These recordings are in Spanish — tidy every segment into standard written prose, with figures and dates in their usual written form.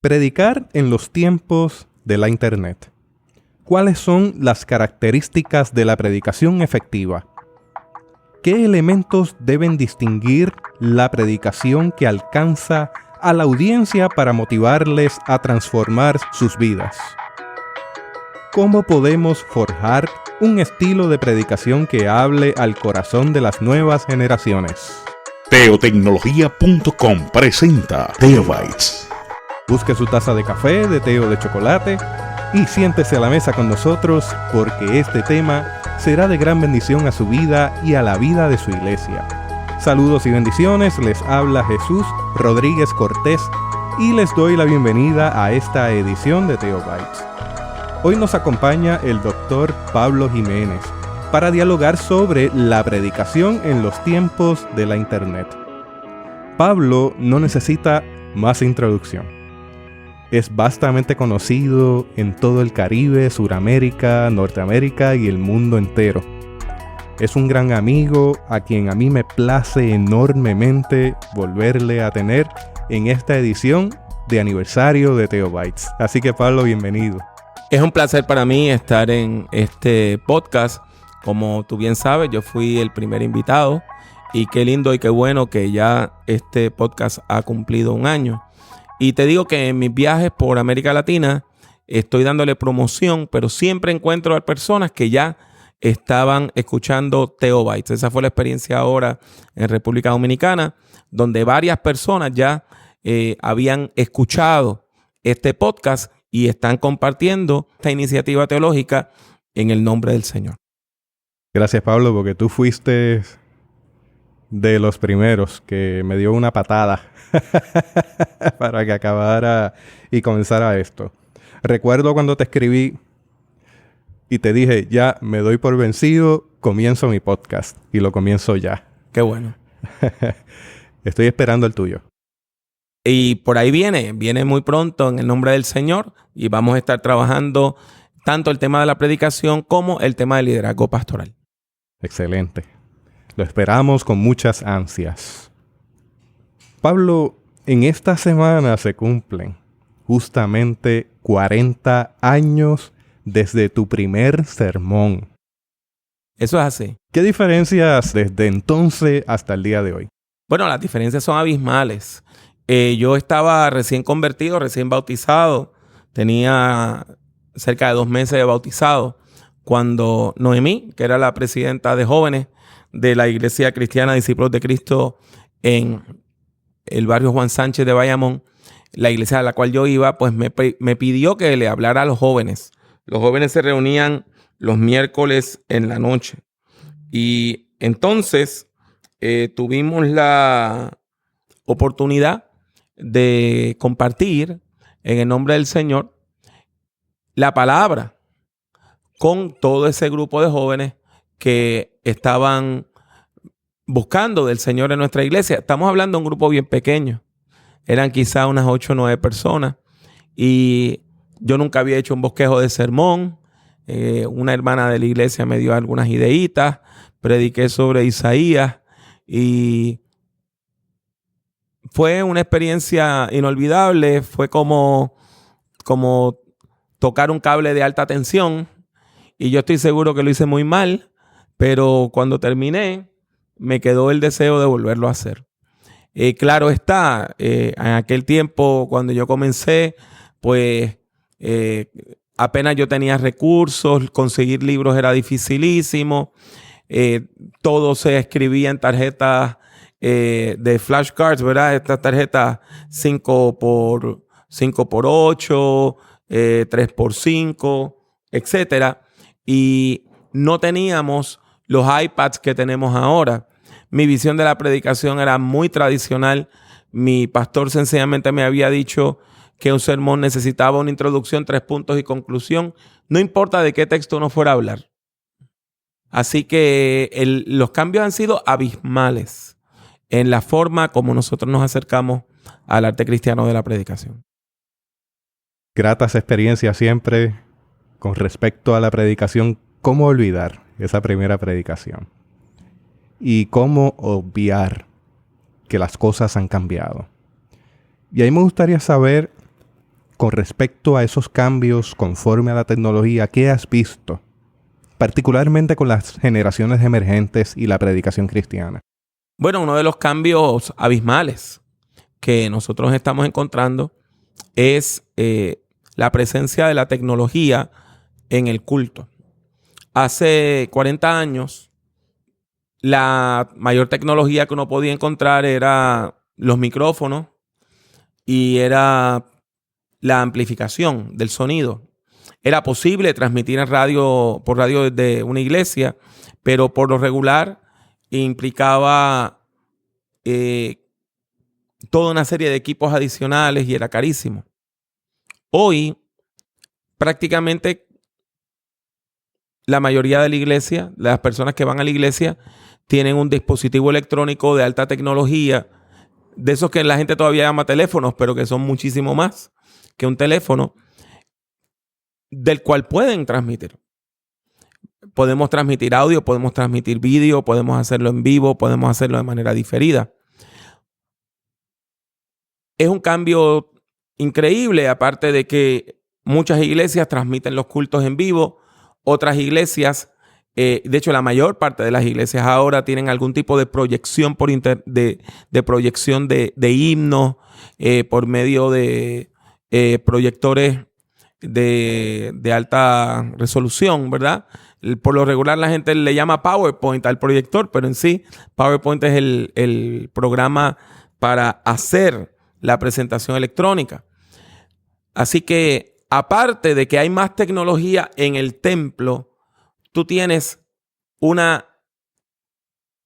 Predicar en los tiempos de la Internet. ¿Cuáles son las características de la predicación efectiva? ¿Qué elementos deben distinguir la predicación que alcanza a la audiencia para motivarles a transformar sus vidas? ¿Cómo podemos forjar un estilo de predicación que hable al corazón de las nuevas generaciones? Teotecnología.com presenta Teobytes. Busque su taza de café, de té o de chocolate y siéntese a la mesa con nosotros porque este tema será de gran bendición a su vida y a la vida de su iglesia. Saludos y bendiciones, les habla Jesús Rodríguez Cortés y les doy la bienvenida a esta edición de Teobytes. Hoy nos acompaña el Dr. Pablo Jiménez para dialogar sobre la predicación en los tiempos de la Internet. Pablo no necesita más introducción. Es vastamente conocido en todo el Caribe, Suramérica, Norteamérica y el mundo entero. Es un gran amigo a quien a mí me place enormemente volverle a tener en esta edición de aniversario de Teobytes. Así que Pablo, bienvenido. Es un placer para mí estar en este podcast. Como tú bien sabes, yo fui el primer invitado y qué lindo y qué bueno que ya este podcast ha cumplido 1 año. Y te digo que en mis viajes por América Latina estoy dándole promoción, pero siempre encuentro a personas que ya estaban escuchando Teobytes. Esa fue la experiencia ahora en República Dominicana, donde varias personas ya habían escuchado este podcast y están compartiendo esta iniciativa teológica en el nombre del Señor. Gracias, Pablo, porque tú fuiste de los primeros que me dio una patada para que acabara y comenzara esto. Recuerdo cuando te escribí y te dije, ya me doy por vencido, comienzo mi podcast y lo comienzo ya. Qué bueno. Estoy esperando el tuyo. Y por ahí viene muy pronto en el nombre del Señor y vamos a estar trabajando tanto el tema de la predicación como el tema del liderazgo pastoral. Excelente. Lo esperamos con muchas ansias. Pablo, en esta semana se cumplen justamente 40 años desde tu primer sermón. Eso es así. ¿Qué diferencias desde entonces hasta el día de hoy? Bueno, las diferencias son abismales. Yo estaba recién convertido, recién bautizado. Tenía cerca de 2 meses de bautizado cuando Noemí, que era la presidenta de jóvenes de la Iglesia Cristiana Discípulos de Cristo en el barrio Juan Sánchez de Bayamón, la iglesia a la cual yo iba, pues me pidió que le hablara a los jóvenes. Los jóvenes se reunían los miércoles en la noche. Y entonces tuvimos la oportunidad de compartir en el nombre del Señor la palabra con todo ese grupo de jóvenes que estaban buscando del Señor en nuestra iglesia. Estamos hablando de un grupo bien pequeño. Eran quizá unas 8 o 9 personas. Y yo nunca había hecho un bosquejo de sermón. Una hermana de la iglesia me dio algunas ideitas. Prediqué sobre Isaías. Y fue una experiencia inolvidable. Fue como tocar un cable de alta tensión. Y yo estoy seguro que lo hice muy mal. Pero cuando terminé, me quedó el deseo de volverlo a hacer. Claro está, en aquel tiempo cuando yo comencé, pues apenas yo tenía recursos, conseguir libros era dificilísimo, todo se escribía en tarjetas de flashcards, ¿verdad? Estas tarjetas 5x8, 3x5, etcétera. Y no teníamos los iPads que tenemos ahora. Mi visión de la predicación era muy tradicional. Mi pastor sencillamente me había dicho que un sermón necesitaba una introducción, 3 puntos y conclusión. No importa de qué texto uno fuera a hablar. Así que los cambios han sido abismales en la forma como nosotros nos acercamos al arte cristiano de la predicación. Gratas experiencias siempre con respecto a la predicación. ¿Cómo olvidar esa primera predicación? Y cómo obviar que las cosas han cambiado. Y ahí me gustaría saber con respecto a esos cambios conforme a la tecnología, ¿qué has visto? Particularmente con las generaciones emergentes y la predicación cristiana. Bueno, uno de los cambios abismales que nosotros estamos encontrando es la presencia de la tecnología en el culto. Hace 40 años, la mayor tecnología que uno podía encontrar era los micrófonos y era la amplificación del sonido. Era posible transmitir por radio desde una iglesia, pero por lo regular implicaba toda una serie de equipos adicionales y era carísimo. Hoy, prácticamente la mayoría de la iglesia, las personas que van a la iglesia, tienen un dispositivo electrónico de alta tecnología, de esos que la gente todavía llama teléfonos, pero que son muchísimo más que un teléfono, del cual pueden transmitir. Podemos transmitir audio, podemos transmitir vídeo, podemos hacerlo en vivo, podemos hacerlo de manera diferida. Es un cambio increíble, aparte de que muchas iglesias transmiten los cultos en vivo, otras iglesias, de hecho la mayor parte de las iglesias ahora tienen algún tipo de proyección de proyección de himnos por medio de proyectores de alta resolución, ¿verdad? Por lo regular la gente le llama PowerPoint al proyector, pero en sí PowerPoint es el programa para hacer la presentación electrónica. Así que aparte de que hay más tecnología en el templo, tú tienes una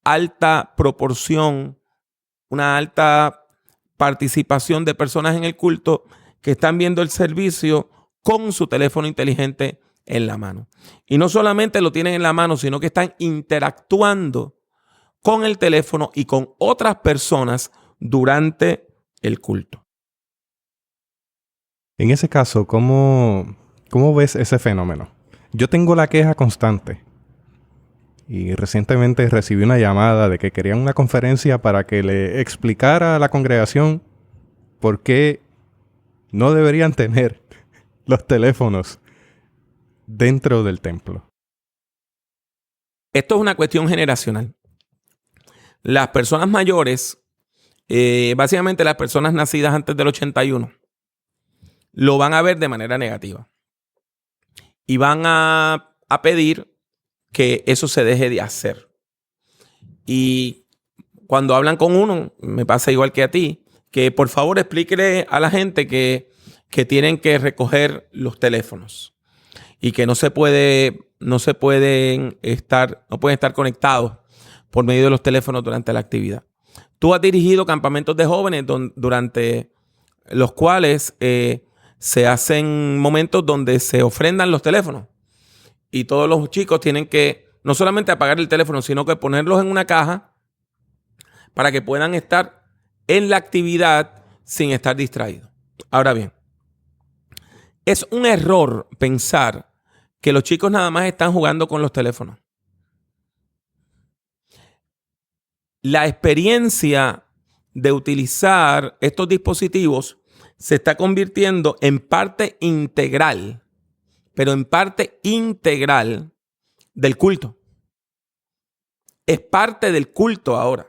alta proporción, una alta participación de personas en el culto que están viendo el servicio con su teléfono inteligente en la mano. Y no solamente lo tienen en la mano, sino que están interactuando con el teléfono y con otras personas durante el culto. En ese caso, ¿cómo ves ese fenómeno? Yo tengo la queja constante. Y recientemente recibí una llamada de que querían una conferencia para que le explicara a la congregación por qué no deberían tener los teléfonos dentro del templo. Esto es una cuestión generacional. Las personas mayores, básicamente las personas nacidas antes del 81, lo van a ver de manera negativa. Y van a pedir que eso se deje de hacer. Y cuando hablan con uno, me pasa igual que a ti, que por favor explíquele a la gente que tienen que recoger los teléfonos y que no pueden estar conectados por medio de los teléfonos durante la actividad. Tú has dirigido campamentos de jóvenes durante los cuales se hacen momentos donde se ofrendan los teléfonos y todos los chicos tienen que no solamente apagar el teléfono, sino que ponerlos en una caja para que puedan estar en la actividad sin estar distraídos. Ahora bien, es un error pensar que los chicos nada más están jugando con los teléfonos. La experiencia de utilizar estos dispositivos se está convirtiendo en parte integral, pero en parte integral del culto. Es parte del culto ahora.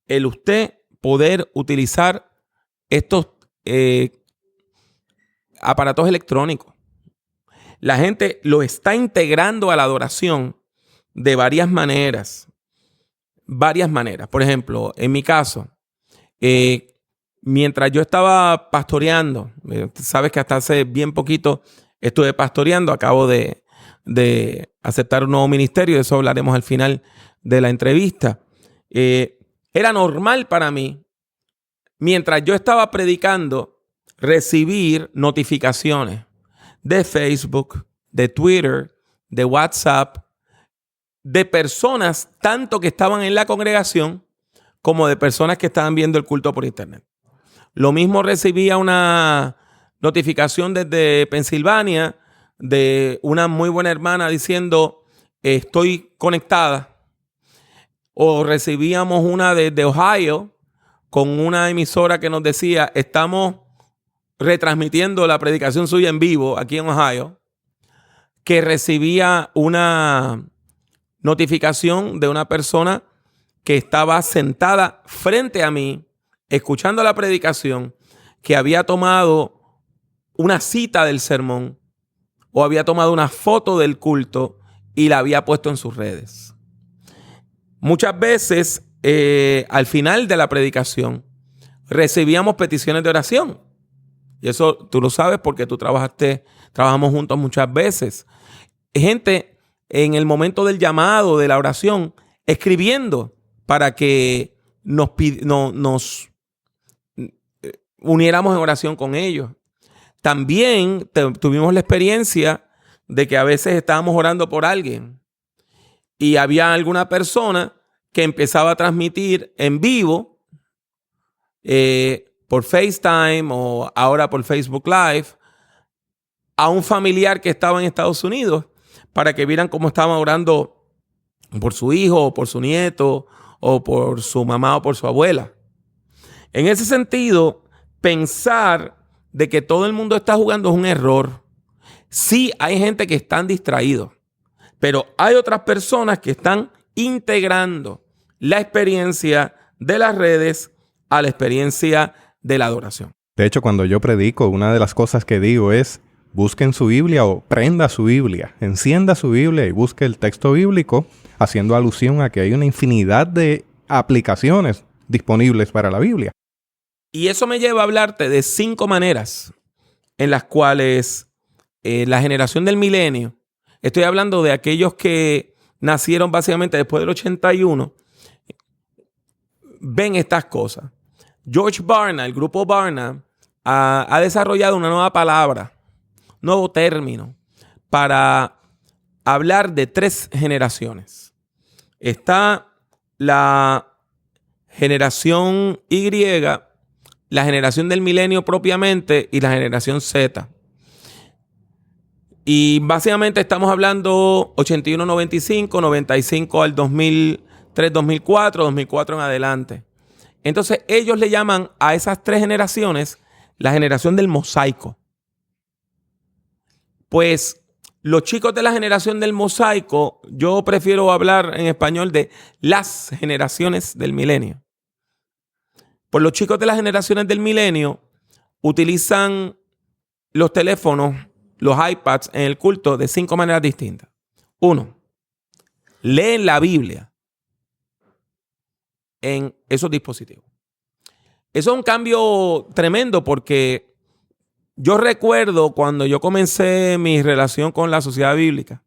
El usted poder utilizar estos aparatos electrónicos. La gente lo está integrando a la adoración de varias maneras. Por ejemplo, en mi caso, mientras yo estaba pastoreando, sabes que hasta hace bien poquito estuve pastoreando, acabo de aceptar un nuevo ministerio, de eso hablaremos al final de la entrevista. Era normal para mí, mientras yo estaba predicando, recibir notificaciones de Facebook, de Twitter, de WhatsApp, de personas tanto que estaban en la congregación como de personas que estaban viendo el culto por internet. Lo mismo recibía una notificación desde Pensilvania de una muy buena hermana diciendo estoy conectada. O recibíamos una desde Ohio con una emisora que nos decía estamos retransmitiendo la predicación suya en vivo aquí en Ohio, que recibía una notificación de una persona que estaba sentada frente a mí, escuchando la predicación, que había tomado una cita del sermón o había tomado una foto del culto y la había puesto en sus redes. Muchas veces, al final de la predicación, recibíamos peticiones de oración. Y eso tú lo sabes porque trabajamos juntos muchas veces. Gente en el momento del llamado, de la oración, escribiendo para que nos uniéramos en oración con ellos. También tuvimos la experiencia de que a veces estábamos orando por alguien y había alguna persona que empezaba a transmitir en vivo por FaceTime o ahora por Facebook Live a un familiar que estaba en Estados Unidos para que vieran cómo estaban orando por su hijo o por su nieto o por su mamá o por su abuela. En ese sentido, pensar de que todo el mundo está jugando es un error. Sí, hay gente que están distraídos, pero hay otras personas que están integrando la experiencia de las redes a la experiencia de la adoración. De hecho, cuando yo predico, una de las cosas que digo es: busquen su Biblia o prenda su Biblia, encienda su Biblia y busque el texto bíblico, haciendo alusión a que hay una infinidad de aplicaciones disponibles para la Biblia. Y eso me lleva a hablarte de 5 maneras en las cuales la generación del milenio, estoy hablando de aquellos que nacieron básicamente después del 81, ven estas cosas. George Barna, el grupo Barna, ha desarrollado una nueva palabra, nuevo término, para hablar de 3 generaciones. Está la generación Y, la generación del milenio propiamente y la generación Z. Y básicamente estamos hablando 81, 95, 95 al 2003, 2004, 2004 en adelante. Entonces ellos le llaman a esas 3 generaciones la generación del mosaico. Pues los chicos de la generación del mosaico, yo prefiero hablar en español de las generaciones del milenio. Pues los chicos de las generaciones del milenio utilizan los teléfonos, los iPads en el culto de 5 maneras distintas. 1, leen la Biblia en esos dispositivos. Eso es un cambio tremendo porque yo recuerdo cuando yo comencé mi relación con la Sociedad Bíblica.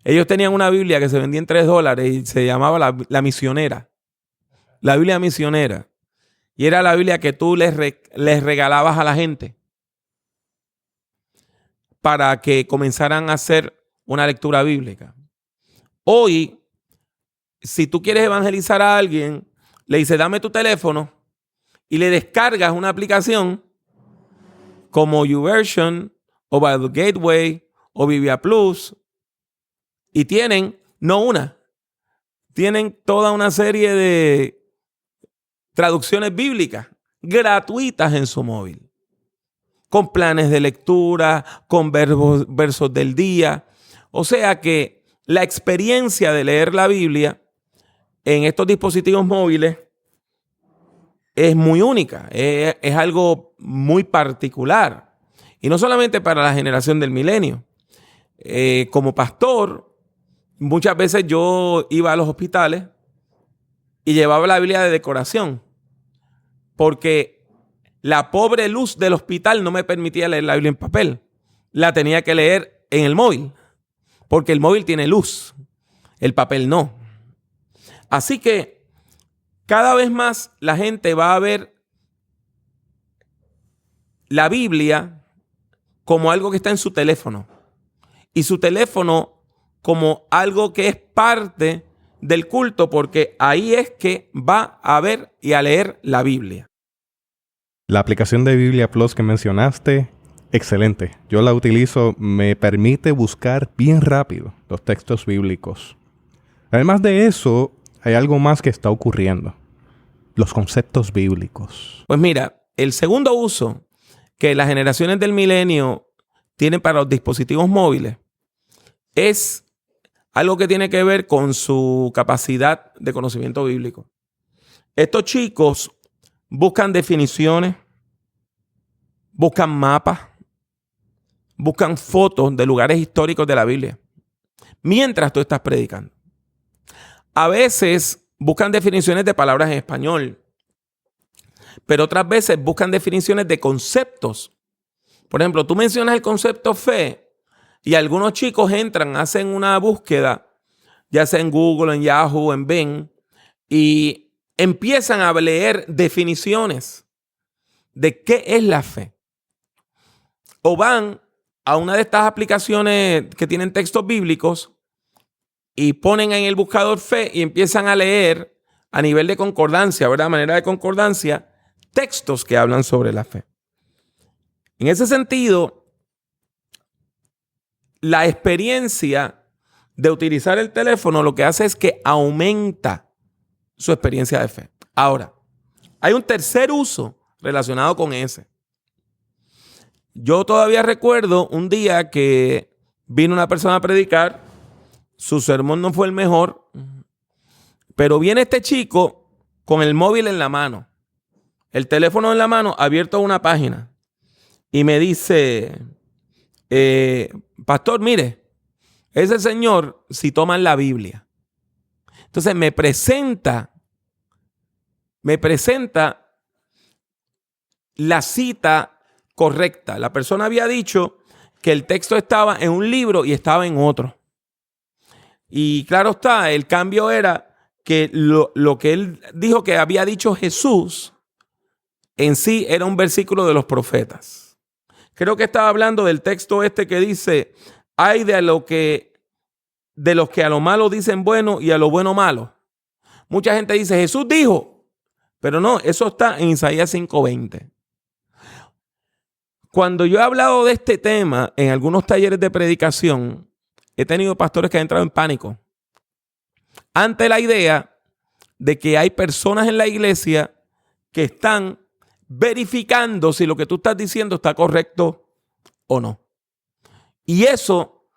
Ellos tenían una Biblia que se vendía en $3 y se llamaba la Misionera. La Biblia Misionera. Y era la Biblia que tú les regalabas a la gente para que comenzaran a hacer una lectura bíblica. Hoy, si tú quieres evangelizar a alguien, le dices, dame tu teléfono y le descargas una aplicación como YouVersion o Bible Gateway o Biblia Plus y tienen, no una, tienen toda una serie de traducciones bíblicas gratuitas en su móvil, con planes de lectura, con versos del día. O sea que la experiencia de leer la Biblia en estos dispositivos móviles es muy única, es algo muy particular. Y no solamente para la generación del milenio. Como pastor, muchas veces yo iba a los hospitales y llevaba la Biblia de decoración, porque la pobre luz del hospital no me permitía leer la Biblia en papel. La tenía que leer en el móvil, porque el móvil tiene luz, el papel no. Así que cada vez más la gente va a ver la Biblia como algo que está en su teléfono y su teléfono como algo que es parte del culto, porque ahí es que va a ver y a leer la Biblia. La aplicación de Biblia Plus que mencionaste, excelente. Yo la utilizo, me permite buscar bien rápido los textos bíblicos. Además de eso, hay algo más que está ocurriendo. Los conceptos bíblicos. Pues mira, el segundo uso que las generaciones del milenio tienen para los dispositivos móviles es algo que tiene que ver con su capacidad de conocimiento bíblico. Estos chicos buscan definiciones, buscan mapas, buscan fotos de lugares históricos de la Biblia mientras tú estás predicando. A veces buscan definiciones de palabras en español, pero otras veces buscan definiciones de conceptos. Por ejemplo, tú mencionas el concepto fe y algunos chicos entran, hacen una búsqueda, ya sea en Google, en Yahoo, en Bing, y empiezan a leer definiciones de qué es la fe. O van a una de estas aplicaciones que tienen textos bíblicos y ponen en el buscador fe y empiezan a leer a nivel de concordancia, ¿verdad? Manera de concordancia, textos que hablan sobre la fe. En ese sentido, la experiencia de utilizar el teléfono lo que hace es que aumenta su experiencia de fe. Ahora, hay un tercer uso relacionado con ese. Yo todavía recuerdo un día que vino una persona a predicar, su sermón no fue el mejor, pero viene este chico con el móvil en la mano, el teléfono en la mano, abierto a una página, y me dice, pastor, mire, ese señor citó mal la Biblia. Entonces me presenta la cita correcta. La persona había dicho que el texto estaba en un libro y estaba en otro. Y claro está, el cambio era que lo que él dijo que había dicho Jesús en sí era un versículo de los profetas. Creo que estaba hablando del texto este que dice, hay de los que a lo malo dicen bueno y a lo bueno malo. Mucha gente dice, Jesús dijo, pero no, eso está en Isaías 5:20. Cuando yo he hablado de este tema en algunos talleres de predicación, he tenido pastores que han entrado en pánico ante la idea de que hay personas en la iglesia que están verificando si lo que tú estás diciendo está correcto o no. Y eso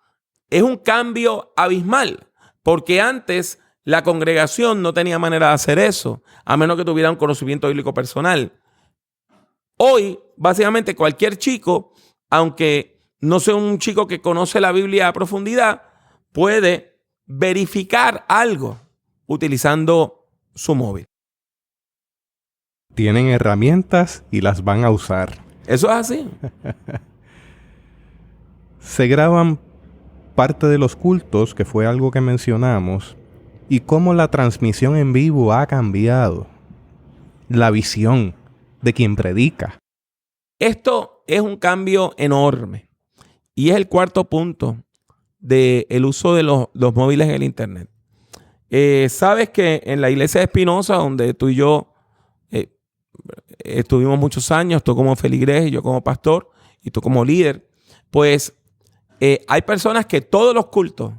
es un cambio abismal, porque antes la congregación no tenía manera de hacer eso, a menos que tuviera un conocimiento bíblico personal. Hoy, básicamente, cualquier chico, aunque no sea un chico que conoce la Biblia a profundidad, puede verificar algo utilizando su móvil. Tienen herramientas y las van a usar. Eso es así. Se graban parte de los cultos, que fue algo que mencionamos, y cómo la transmisión en vivo ha cambiado la visión de quien predica. Esto es un cambio enorme y es el cuarto punto del uso de los móviles en el internet. Sabes que en la iglesia de Espinosa, donde tú y yo estuvimos muchos años, tú como feligres y yo como pastor y tú como líder, pues hay personas que todos los cultos,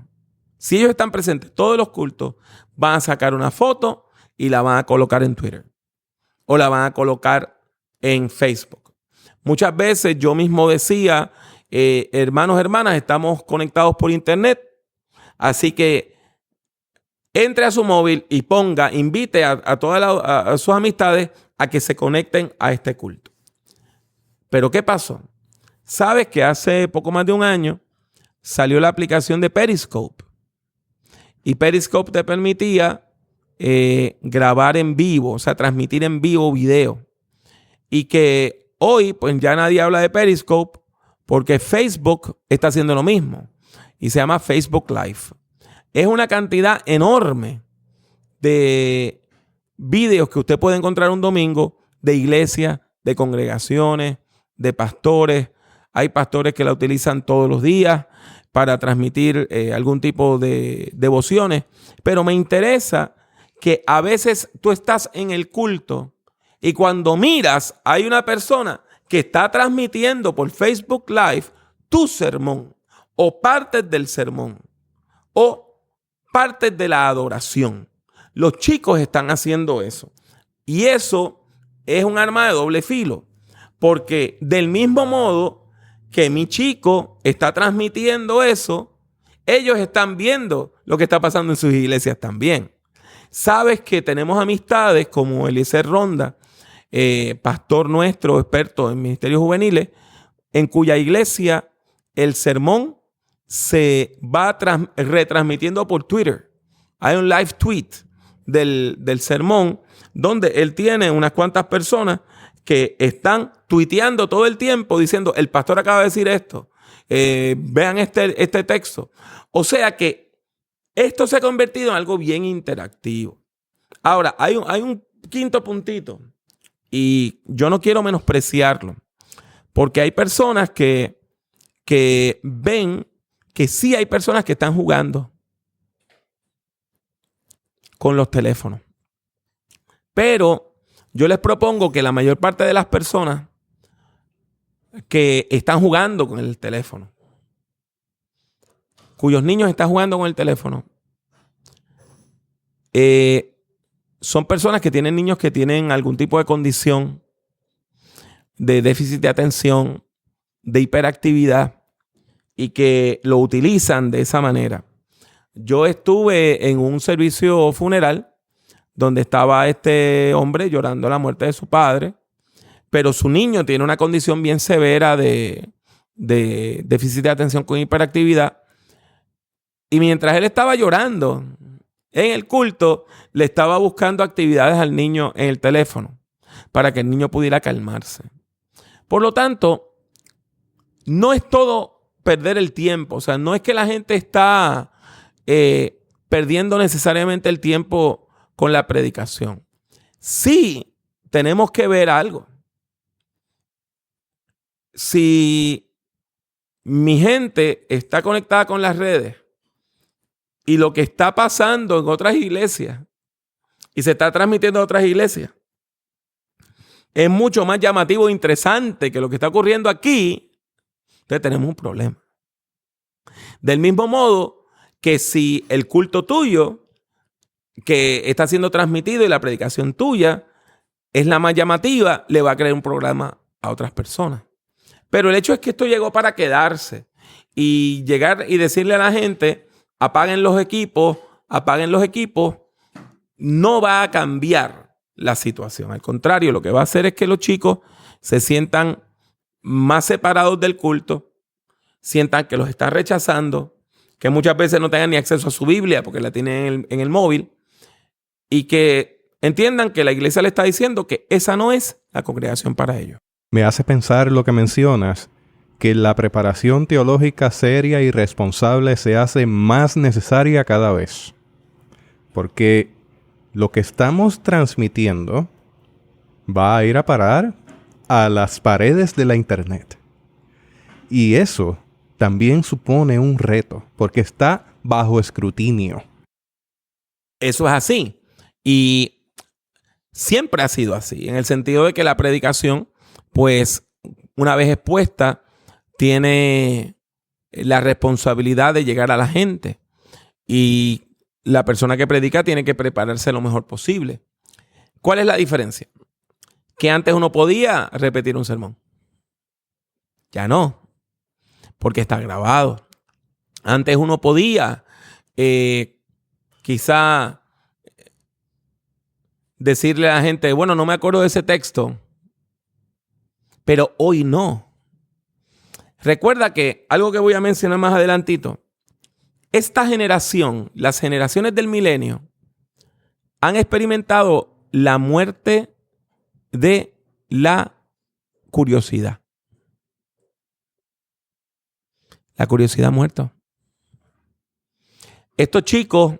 si ellos están presentes, todos los cultos van a sacar una foto y la van a colocar en Twitter o la van a colocar en Facebook. Muchas veces yo mismo decía, hermanos, hermanas, estamos conectados por internet, así que entre a su móvil y invite a todas sus amistades a que se conecten a este culto. Pero ¿qué pasó? Sabes que hace poco más de un año salió la aplicación de Periscope. Y Periscope te permitía grabar en vivo, o sea, transmitir en vivo video. Y que hoy, pues ya nadie habla de Periscope porque Facebook está haciendo lo mismo. Y se llama Facebook Live. Es una cantidad enorme de videos que usted puede encontrar un domingo de iglesias, de congregaciones, de pastores. Hay pastores que la utilizan todos los días para transmitir algún tipo de devociones. Pero me interesa que a veces tú estás en el culto y cuando miras hay una persona que está transmitiendo por Facebook Live tu sermón o partes del sermón o partes de la adoración. Los chicos están haciendo eso. Y eso es un arma de doble filo. Porque del mismo modo que mi chico está transmitiendo eso, ellos están viendo lo que está pasando en sus iglesias también. Sabes que tenemos amistades como Eliezer Ronda, pastor nuestro, experto en ministerios juveniles, en cuya iglesia el sermón se va retransmitiendo por Twitter. Hay un live tweet del sermón donde él tiene unas cuantas personas que están tuiteando todo el tiempo diciendo, el pastor acaba de decir esto, vean este texto. O sea que esto se ha convertido en algo bien interactivo. Ahora, hay un quinto puntito y yo no quiero menospreciarlo, porque hay personas que ven que sí hay personas que están jugando con los teléfonos. Pero yo les propongo que la mayor parte de las personas que están jugando con el teléfono, cuyos niños están jugando con el teléfono, son personas que tienen niños que tienen algún tipo de condición de déficit de atención, de hiperactividad y que lo utilizan de esa manera. Yo estuve en un servicio funeral donde estaba este hombre llorando la muerte de su padre, pero su niño tiene una condición bien severa de déficit de atención con hiperactividad. Y mientras él estaba llorando en el culto, le estaba buscando actividades al niño en el teléfono para que el niño pudiera calmarse. Por lo tanto, no es todo perder el tiempo. O sea, no es que la gente está perdiendo necesariamente el tiempo con la predicación. Sí, tenemos que ver algo. Si mi gente está conectada con las redes y lo que está pasando en otras iglesias y se está transmitiendo a otras iglesias es mucho más llamativo e interesante que lo que está ocurriendo aquí, entonces tenemos un problema. Del mismo modo que si el culto tuyo que está siendo transmitido y la predicación tuya es la más llamativa, le va a crear un programa a otras personas. Pero el hecho es que esto llegó para quedarse y llegar y decirle a la gente, apaguen los equipos, no va a cambiar la situación. Al contrario, lo que va a hacer es que los chicos se sientan más separados del culto, sientan que los están rechazando, que muchas veces no tengan ni acceso a su Biblia porque la tienen en el móvil y que entiendan que la iglesia le está diciendo que esa no es la congregación para ellos. Me hace pensar lo que mencionas, que la preparación teológica seria y responsable se hace más necesaria cada vez. Porque lo que estamos transmitiendo va a ir a parar a las paredes de la internet. Y eso también supone un reto, porque está bajo escrutinio. Eso es así. Y siempre ha sido así, en el sentido de que la predicación, pues, una vez expuesta, tiene la responsabilidad de llegar a la gente. Y la persona que predica tiene que prepararse lo mejor posible. ¿Cuál es la diferencia? Que antes uno podía repetir un sermón. Ya no, porque está grabado. Antes uno podía quizá decirle a la gente, bueno, no me acuerdo de ese texto, pero hoy no. Recuerda que algo que voy a mencionar más adelantito, esta generación, las generaciones del milenio, han experimentado la muerte de la curiosidad. La curiosidad ha muerto. Estos chicos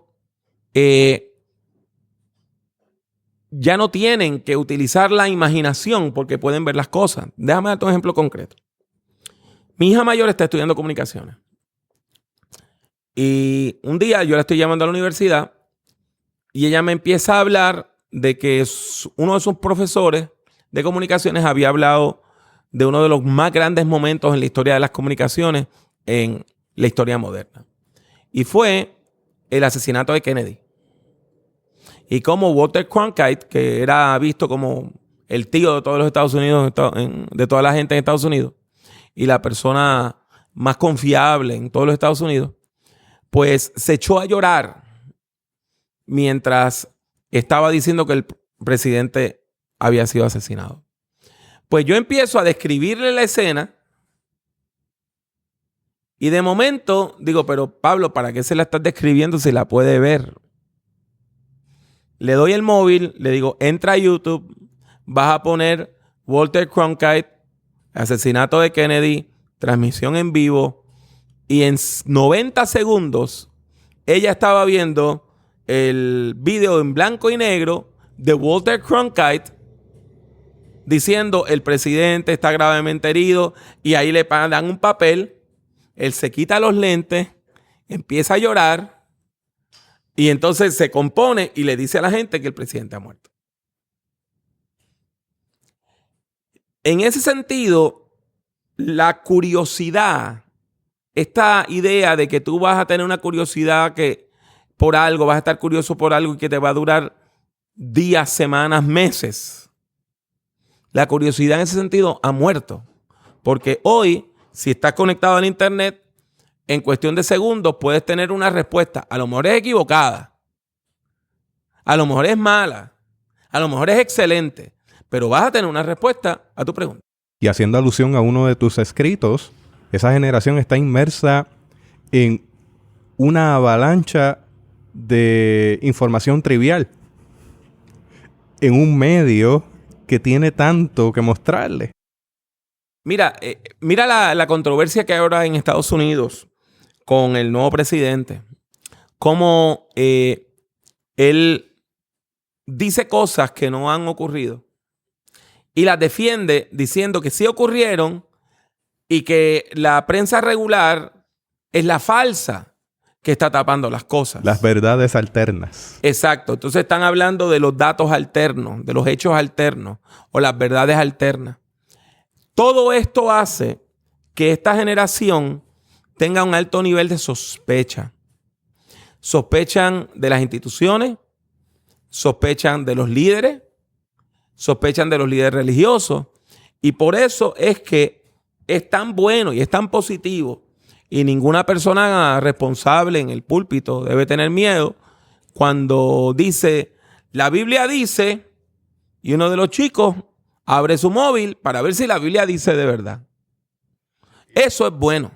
ya no tienen que utilizar la imaginación porque pueden ver las cosas. Déjame darte un ejemplo concreto. Mi hija mayor está estudiando comunicaciones. Y un día yo la estoy llamando a la universidad y ella me empieza a hablar de que uno de sus profesores de comunicaciones había hablado de uno de los más grandes momentos en la historia de las comunicaciones en la historia moderna. Y fue el asesinato de Kennedy. Y cómo Walter Cronkite, que era visto como el tío de todos los Estados Unidos, de toda la gente en Estados Unidos, y la persona más confiable en todos los Estados Unidos, pues se echó a llorar mientras estaba diciendo que el presidente había sido asesinado. Pues yo empiezo a describirle la escena y de momento digo, pero Pablo, ¿para qué se la estás describiendo si la puede ver? Le doy el móvil, le digo, entra a YouTube, vas a poner Walter Cronkite, asesinato de Kennedy, transmisión en vivo, y en 90 segundos ella estaba viendo el video en blanco y negro de Walter Cronkite diciendo el presidente está gravemente herido, y ahí le dan un papel, él se quita los lentes, empieza a llorar y entonces se compone y le dice a la gente que el presidente ha muerto. En ese sentido, la curiosidad, esta idea de que tú vas a tener una curiosidad que por algo, vas a estar curioso por algo y que te va a durar días, semanas, meses. La curiosidad en ese sentido ha muerto. Porque hoy, si estás conectado al internet, en cuestión de segundos puedes tener una respuesta. A lo mejor es equivocada. A lo mejor es mala. A lo mejor es excelente. Pero vas a tener una respuesta a tu pregunta. Y haciendo alusión a uno de tus escritos, esa generación está inmersa en una avalancha de información trivial en un medio que tiene tanto que mostrarle. Mira la controversia que hay ahora en Estados Unidos con el nuevo presidente. Cómo él dice cosas que no han ocurrido y las defiende diciendo que sí ocurrieron y que la prensa regular es la falsa que está tapando las cosas. Las verdades alternas. Exacto. Entonces están hablando de los datos alternos, de los hechos alternos o las verdades alternas. Todo esto hace que esta generación tenga un alto nivel de sospecha. Sospechan de las instituciones, sospechan de los líderes, sospechan de los líderes religiosos, y por eso es que es tan bueno y es tan positivo, y ninguna persona responsable en el púlpito debe tener miedo cuando dice, la Biblia dice, y uno de los chicos abre su móvil para ver si la Biblia dice de verdad. Eso es bueno.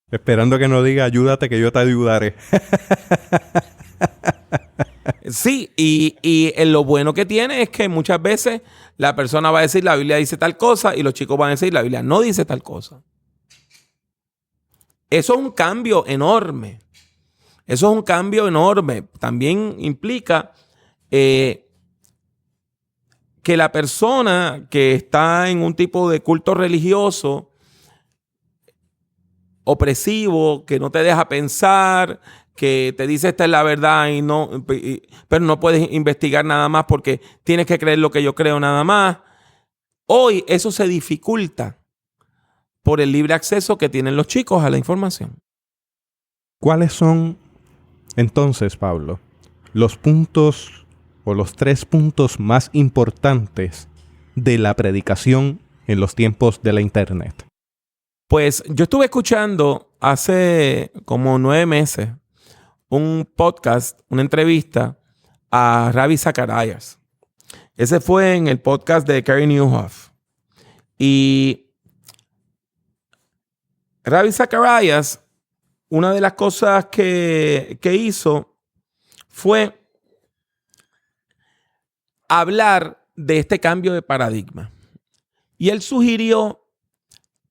Esperando que no diga, ayúdate que yo te ayudaré. Sí, y lo bueno que tiene es que muchas veces la persona va a decir, la Biblia dice tal cosa, y los chicos van a decir, la Biblia no dice tal cosa. Eso es un cambio enorme. Eso es un cambio enorme. También implica que la persona que está en un tipo de culto religioso opresivo, que no te deja pensar, que te dice esta es la verdad pero no puedes investigar nada más porque tienes que creer lo que yo creo nada más. Hoy eso se dificulta por el libre acceso que tienen los chicos a la información. ¿Cuáles son, entonces, Pablo, los puntos o los 3 puntos más importantes de la predicación en los tiempos de la internet? Pues yo estuve escuchando hace como 9 meses un podcast, una entrevista a Ravi Zacharias. Ese fue en el podcast de Carey Nieuwhof. Y Ravi Zacharias, una de las cosas que hizo fue hablar de este cambio de paradigma. Y él sugirió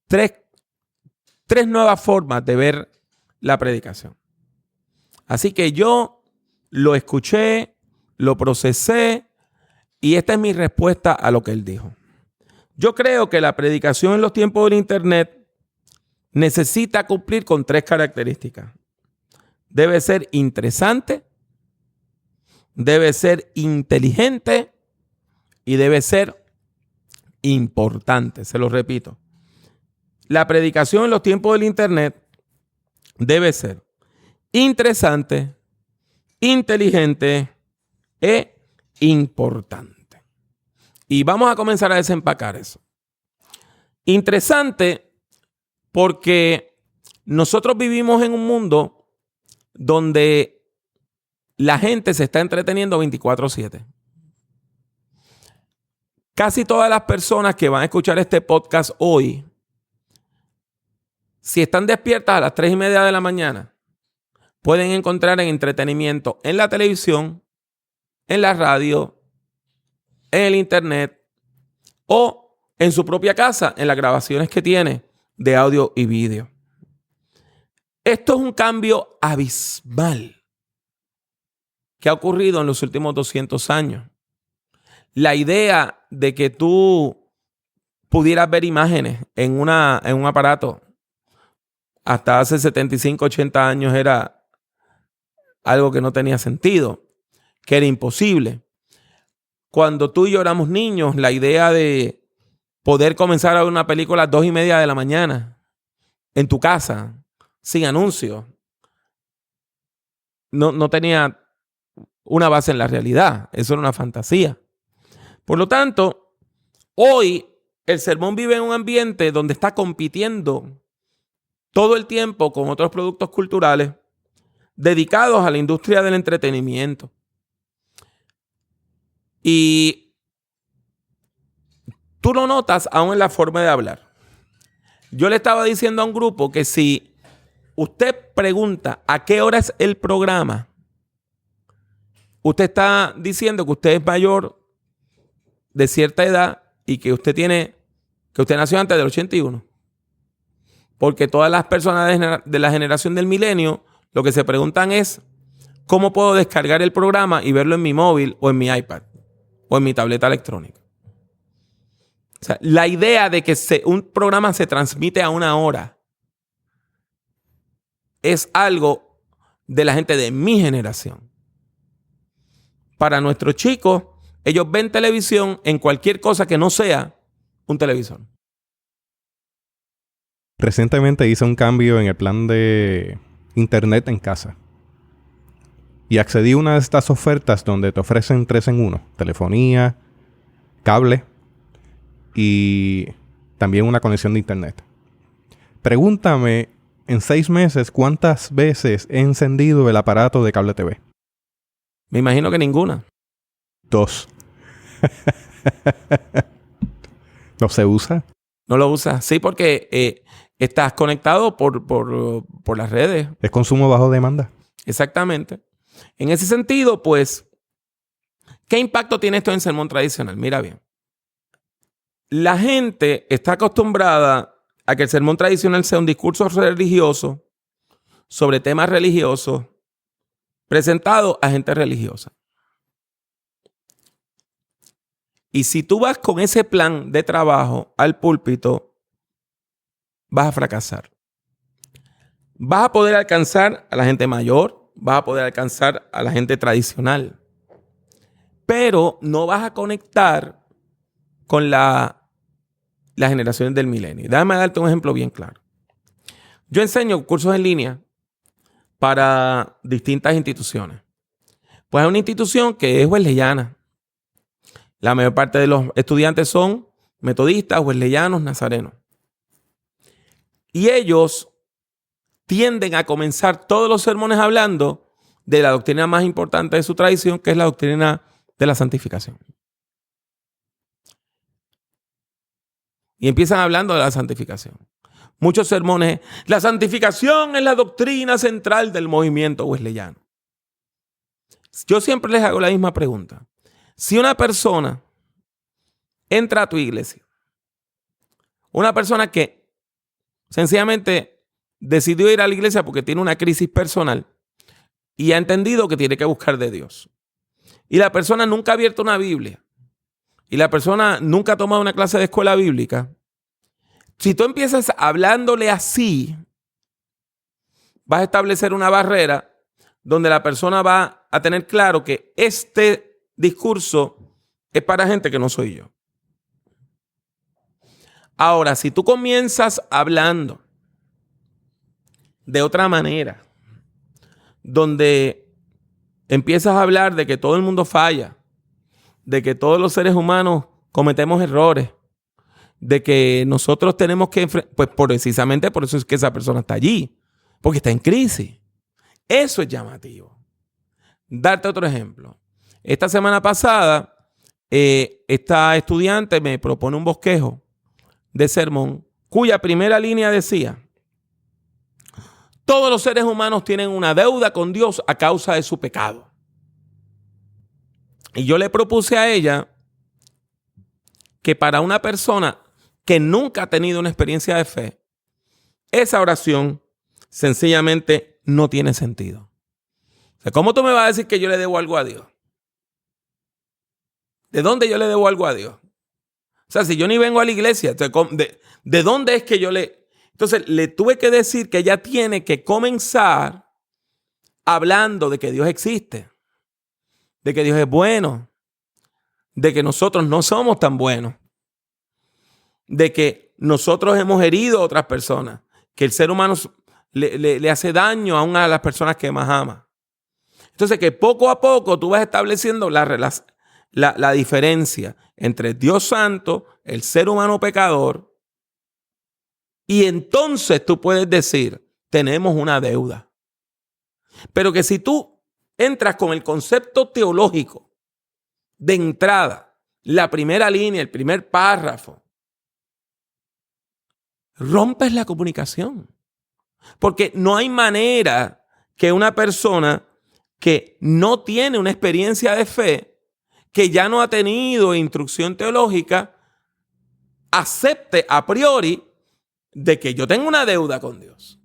tres nuevas formas de ver la predicación. Así que yo lo escuché, lo procesé, y esta es mi respuesta a lo que él dijo. Yo creo que la predicación en los tiempos del internet necesita cumplir con 3 características. Debe ser interesante, debe ser inteligente y debe ser importante. Se lo repito. La predicación en los tiempos del internet debe ser interesante, inteligente e importante. Y vamos a comenzar a desempacar eso. Interesante porque nosotros vivimos en un mundo donde la gente se está entreteniendo 24/7. Casi todas las personas que van a escuchar este podcast hoy, si están despiertas a las 3:30 de la mañana, pueden encontrar en entretenimiento en la televisión, en la radio, en el internet o en su propia casa, en las grabaciones que tiene de audio y vídeo. Esto es un cambio abismal que ha ocurrido en los últimos 200 años. La idea de que tú pudieras ver imágenes en un aparato hasta hace 75, 80 años era algo que no tenía sentido, que era imposible. Cuando tú y yo éramos niños, la idea de poder comenzar a ver una película a las 2:30 de la mañana en tu casa, sin anuncios, no tenía una base en la realidad. Eso era una fantasía. Por lo tanto, hoy el sermón vive en un ambiente donde está compitiendo todo el tiempo con otros productos culturales dedicados a la industria del entretenimiento. Y tú lo notas aún en la forma de hablar. Yo le estaba diciendo a un grupo que si usted pregunta a qué hora es el programa, usted está diciendo que usted es mayor de cierta edad y que usted nació antes del 81. Porque todas las personas de la generación del milenio lo que se preguntan es ¿cómo puedo descargar el programa y verlo en mi móvil o en mi iPad o en mi tableta electrónica? O sea, la idea de que un programa se transmite a una hora es algo de la gente de mi generación. Para nuestros chicos, ellos ven televisión en cualquier cosa que no sea un televisor. Recientemente hice un cambio en el plan de internet en casa. Y accedí a una de estas ofertas donde te ofrecen 3 en 1. Telefonía, cable y también una conexión de internet. Pregúntame en 6 meses cuántas veces he encendido el aparato de cable TV. Me imagino que ninguna. 2. ¿No se usa? No lo usas. Sí, porque estás conectado por las redes. Es consumo bajo demanda. Exactamente. En ese sentido, pues, ¿qué impacto tiene esto en el sermón tradicional? Mira bien. La gente está acostumbrada a que el sermón tradicional sea un discurso religioso sobre temas religiosos presentado a gente religiosa. Y si tú vas con ese plan de trabajo al púlpito, vas a fracasar. Vas a poder alcanzar a la gente mayor, vas a poder alcanzar a la gente tradicional, pero no vas a conectar con las generaciones del milenio. Déjame darte un ejemplo bien claro. Yo enseño cursos en línea para distintas instituciones. Pues hay una institución que es wesleyana. La mayor parte de los estudiantes son metodistas, wesleyanos, nazarenos. Y ellos tienden a comenzar todos los sermones hablando de la doctrina más importante de su tradición, que es la doctrina de la santificación. Y empiezan hablando de la santificación. Muchos sermones, la santificación es la doctrina central del movimiento wesleyano. Yo siempre les hago la misma pregunta. Si una persona entra a tu iglesia, una persona que sencillamente decidió ir a la iglesia porque tiene una crisis personal y ha entendido que tiene que buscar de Dios, y la persona nunca ha abierto una Biblia, y la persona nunca ha tomado una clase de escuela bíblica, si tú empiezas hablándole así, vas a establecer una barrera donde la persona va a tener claro que este discurso es para gente que no soy yo. Ahora, si tú comienzas hablando de otra manera, donde empiezas a hablar de que todo el mundo falla, de que todos los seres humanos cometemos errores, de que nosotros tenemos que pues precisamente por eso es que esa persona está allí, porque está en crisis. Eso es llamativo. Darte otro ejemplo. Esta semana pasada, esta estudiante me propone un bosquejo de sermón cuya primera línea decía: todos los seres humanos tienen una deuda con Dios a causa de su pecado. Y yo le propuse a ella que para una persona que nunca ha tenido una experiencia de fe, esa oración sencillamente no tiene sentido. O sea, ¿cómo tú me vas a decir que yo le debo algo a Dios? ¿De dónde yo le debo algo a Dios? O sea, si yo ni vengo a la iglesia, ¿de dónde es que yo le...? Entonces, le tuve que decir que ella tiene que comenzar hablando de que Dios existe, de que Dios es bueno, de que nosotros no somos tan buenos, de que nosotros hemos herido a otras personas, que el ser humano le hace daño a una de las personas que más ama. Entonces, que poco a poco tú vas estableciendo la diferencia entre Dios Santo, el ser humano pecador, y entonces tú puedes decir, tenemos una deuda. Pero que si tú entras con el concepto teológico de entrada, la primera línea, el primer párrafo, rompes la comunicación. Porque no hay manera que una persona que no tiene una experiencia de fe, que ya no ha tenido instrucción teológica, acepte a priori de que yo tengo una deuda con Dios.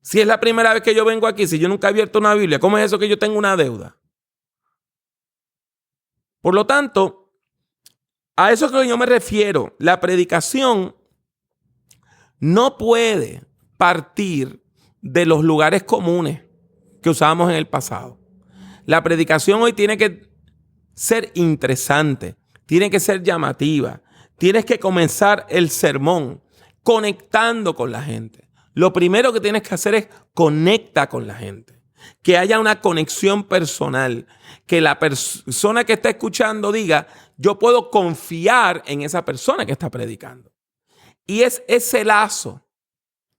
Si es la primera vez que yo vengo aquí, si yo nunca he abierto una Biblia, ¿cómo es eso que yo tengo una deuda? Por lo tanto, a eso es que yo me refiero. La predicación no puede partir de los lugares comunes que usábamos en el pasado. La predicación hoy tiene que ser interesante, tiene que ser llamativa. Tienes que comenzar el sermón conectando con la gente. Lo primero que tienes que hacer es conecta con la gente. Que haya una conexión personal. Que la persona que está escuchando diga, yo puedo confiar en esa persona que está predicando. Y es ese lazo,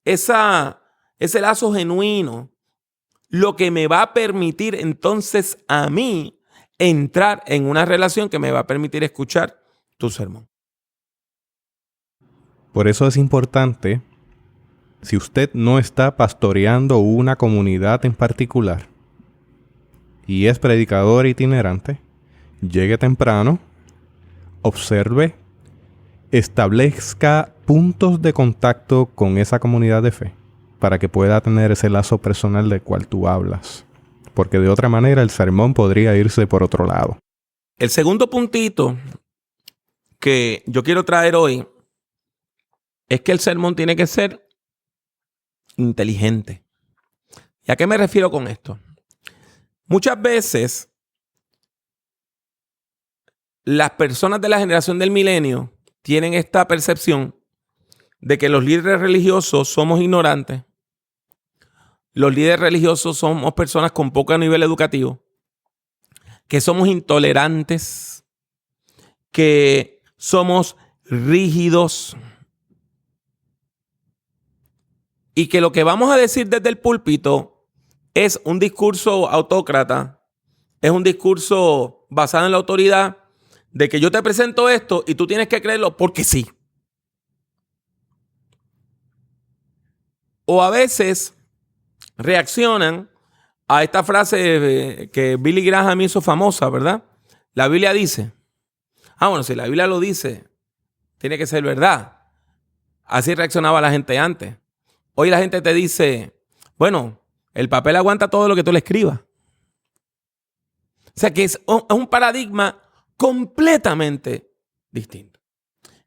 ese lazo genuino, lo que me va a permitir entonces a mí entrar en una relación que me va a permitir escuchar tu sermón. Por eso es importante, si usted no está pastoreando una comunidad en particular y es predicador itinerante, llegue temprano, observe, establezca puntos de contacto con esa comunidad de fe para que pueda tener ese lazo personal del cual tú hablas. Porque de otra manera el sermón podría irse por otro lado. El segundo puntito que yo quiero traer hoy es que el sermón tiene que ser inteligente. ¿Y a qué me refiero con esto? Muchas veces las personas de la generación del milenio tienen esta percepción de que los líderes religiosos somos ignorantes. Los líderes religiosos somos personas con poco nivel educativo, que somos intolerantes, que somos rígidos y que lo que vamos a decir desde el púlpito es un discurso autócrata, es un discurso basado en la autoridad de que yo te presento esto y tú tienes que creerlo porque sí. O a veces reaccionan a esta frase que Billy Graham hizo famosa, ¿verdad? La Biblia dice. Bueno, si la Biblia lo dice, tiene que ser verdad. Así reaccionaba la gente antes. Hoy la gente te dice, bueno, el papel aguanta todo lo que tú le escribas. O sea que es un paradigma completamente distinto.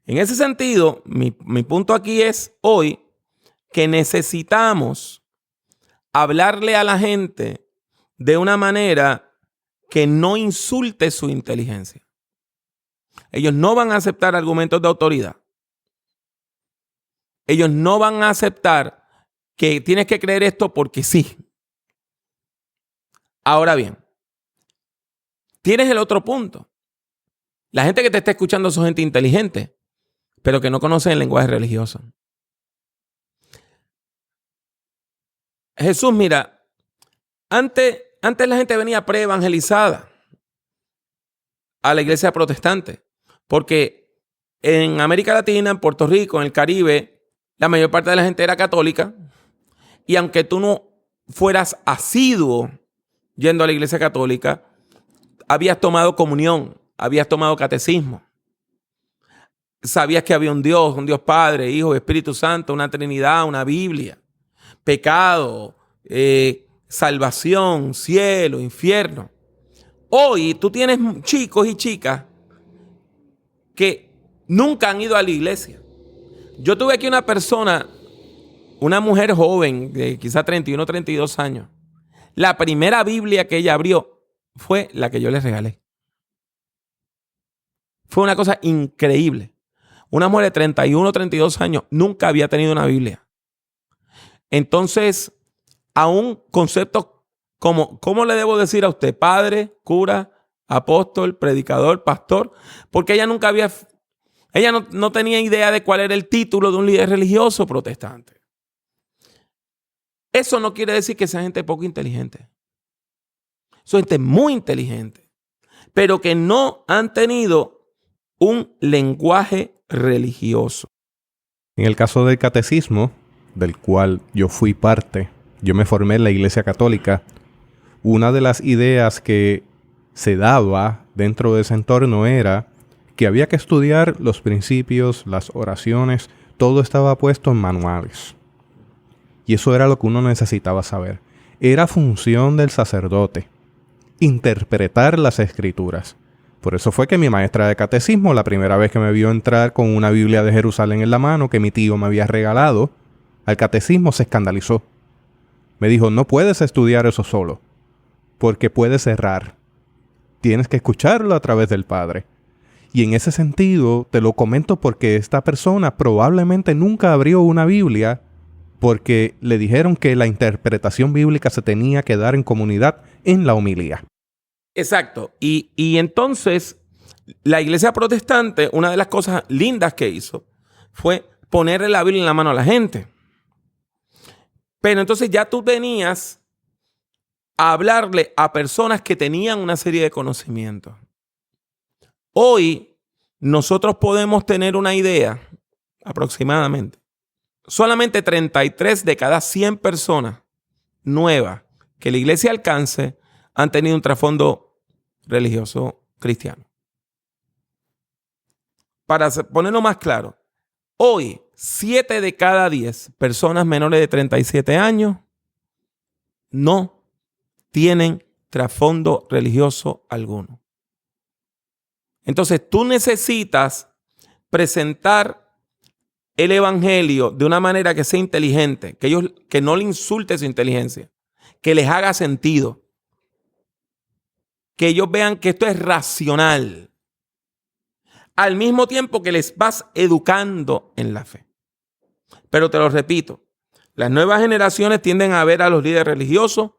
En ese sentido, mi punto aquí es hoy que necesitamos hablarle a la gente de una manera que no insulte su inteligencia. Ellos no van a aceptar argumentos de autoridad. Ellos no van a aceptar que tienes que creer esto porque sí. Ahora bien, tienes el otro punto. La gente que te está escuchando son gente inteligente, pero que no conoce el lenguaje religioso. Jesús, mira, antes la gente venía pre-evangelizada a la iglesia protestante, porque en América Latina, en Puerto Rico, en el Caribe, la mayor parte de la gente era católica, y aunque tú no fueras asiduo yendo a la iglesia católica, habías tomado comunión, habías tomado catecismo, sabías que había un Dios Padre, Hijo, Espíritu Santo, una Trinidad, una Biblia, pecado, salvación, cielo, infierno. Hoy tú tienes chicos y chicas que nunca han ido a la iglesia. Yo tuve aquí una persona, una mujer joven de quizá 31, 32 años. La primera Biblia que ella abrió fue la que yo le regalé. Fue una cosa increíble. Una mujer de 31, 32 años nunca había tenido una Biblia. Entonces, a un concepto como, ¿cómo le debo decir a usted? Padre, cura, apóstol, predicador, pastor. Porque ella nunca había, ella no tenía idea de cuál era el título de un líder religioso protestante. Eso no quiere decir que sea gente poco inteligente. Son gente muy inteligente, pero que no han tenido un lenguaje religioso. En el caso del catecismo, del cual yo fui parte, yo me formé en la Iglesia Católica, una de las ideas que se daba dentro de ese entorno era que había que estudiar los principios, las oraciones, todo estaba puesto en manuales. Y eso era lo que uno necesitaba saber. Era función del sacerdote interpretar las escrituras. Por eso fue que mi maestra de catecismo, la primera vez que me vio entrar con una Biblia de Jerusalén en la mano que mi tío me había regalado, al catecismo se escandalizó. Me dijo, no puedes estudiar eso solo, porque puedes errar. Tienes que escucharlo a través del Padre. Y en ese sentido, te lo comento porque esta persona probablemente nunca abrió una Biblia porque le dijeron que la interpretación bíblica se tenía que dar en comunidad en la homilía. Exacto. Y entonces, la iglesia protestante, una de las cosas lindas que hizo fue ponerle la Biblia en la mano a la gente. Pero entonces ya tú tenías a hablarle a personas que tenían una serie de conocimientos. Hoy, nosotros podemos tener una idea, aproximadamente. Solamente 33 de cada 100 personas nuevas que la iglesia alcance han tenido un trasfondo religioso cristiano. Para ponerlo más claro, hoy 7 de cada 10 personas menores de 37 años no tienen trasfondo religioso alguno. Entonces tú necesitas presentar el evangelio de una manera que sea inteligente, que no le insulte su inteligencia, que les haga sentido, que ellos vean que esto es racional, al mismo tiempo que les vas educando en la fe. Pero te lo repito, las nuevas generaciones tienden a ver a los líderes religiosos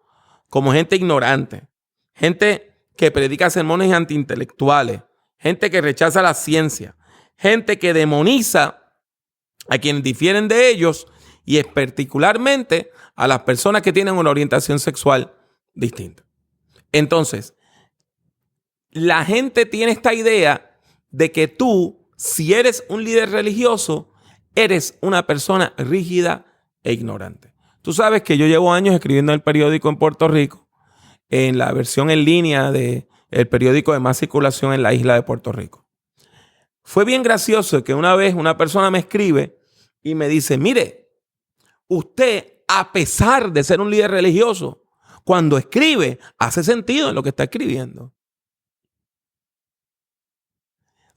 como gente ignorante, gente que predica sermones antiintelectuales, gente que rechaza la ciencia, gente que demoniza a quienes difieren de ellos y es particularmente a las personas que tienen una orientación sexual distinta. Entonces, la gente tiene esta idea de que tú, si eres un líder religioso, eres una persona rígida e ignorante. Tú sabes que yo llevo años escribiendo en el periódico en Puerto Rico, en la versión en línea del periódico de más circulación en la isla de Puerto Rico. Fue bien gracioso que una vez una persona me escribe y me dice, mire, usted, a pesar de ser un líder religioso, cuando escribe, hace sentido en lo que está escribiendo.